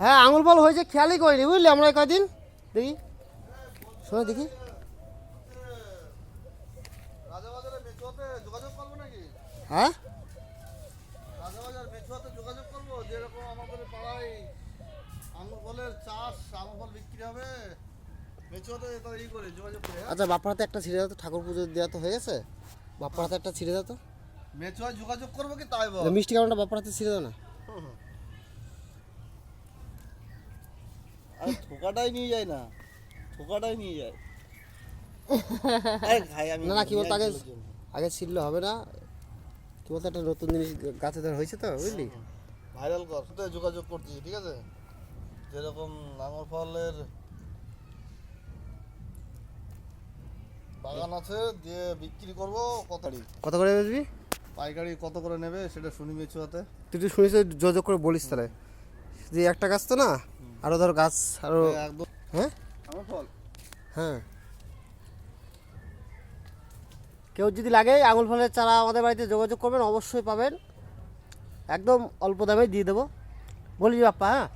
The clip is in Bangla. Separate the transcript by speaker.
Speaker 1: হ্যাঁ আঙুল ফল হয়েছে খেয়ালই করিনি বুঝলি আমরা কয়দিন দেখি শোনো দেখি।
Speaker 2: রাজাবাজারে মেচুয়াতে যোগাযোগ করবো নাকি?
Speaker 1: হ্যাঁ
Speaker 2: রাজাবাজার মেচুয়াতে যোগাযোগ করবো, যেরকম আমাদের পাড়ায় আঙুর ফলের চাষ, আঙুর ফল বিক্রি হবে, মেচুয়াতে তারা ই করে যোগাযোগ করে। হ্যাঁ?
Speaker 1: আচ্ছা বাপ্পার হাতে একটা ছিঁড়ে দাও তো, ঠাকুর পুজো দেওয়া তো হয়ে গেছে, বাপ্পার হাতে একটা ছিঁড়ে দাও তো।
Speaker 2: মেচুয়ায় যোগাযোগ করবো কি তাই বল?
Speaker 1: মিষ্টি কারণটা বাপ্পার হাতে ছিঁড়ে দাও না।
Speaker 2: আরে ঠোকাটাই নিয়ে যায় না, ঠোকাটাই নিয়ে যায়। আরে ভাই আমি
Speaker 1: না না কি বলতো আগে
Speaker 2: একজনের জন্য।
Speaker 1: আগে ছিঁড়লে হবে না, কি বলতো একটা নতুন জিনিস গাছে ধর হয়েছে তো বুঝলি।
Speaker 2: ভাইরাল কর, সাথে যোগাযোগ করতেছি, ঠিক আছে? যেরকম আঙুর ফলের বাগান আছে, দিয়ে বিক্রি করবো কতারি
Speaker 1: কত করে বেচবি?
Speaker 2: পাইকারি কত করে নেবে সেটা শুনি মেচুয়াতে।
Speaker 1: তুই তো শুনিস যোগাযোগ করে বলিস তাহলে, যে একটা গাছ তো না আরও ধর গাছ আরও।
Speaker 2: একদম
Speaker 1: হ্যাঁ
Speaker 2: আঙুর ফল
Speaker 1: হ্যাঁ কেউ যদি লাগে আঙুল ফলের চারা আমাদের বাড়িতে যোগাযোগ করবেন, অবশ্যই পাবেন, একদম অল্প দামে দিয়ে দেবো, বলি বাপ্পা। হ্যাঁ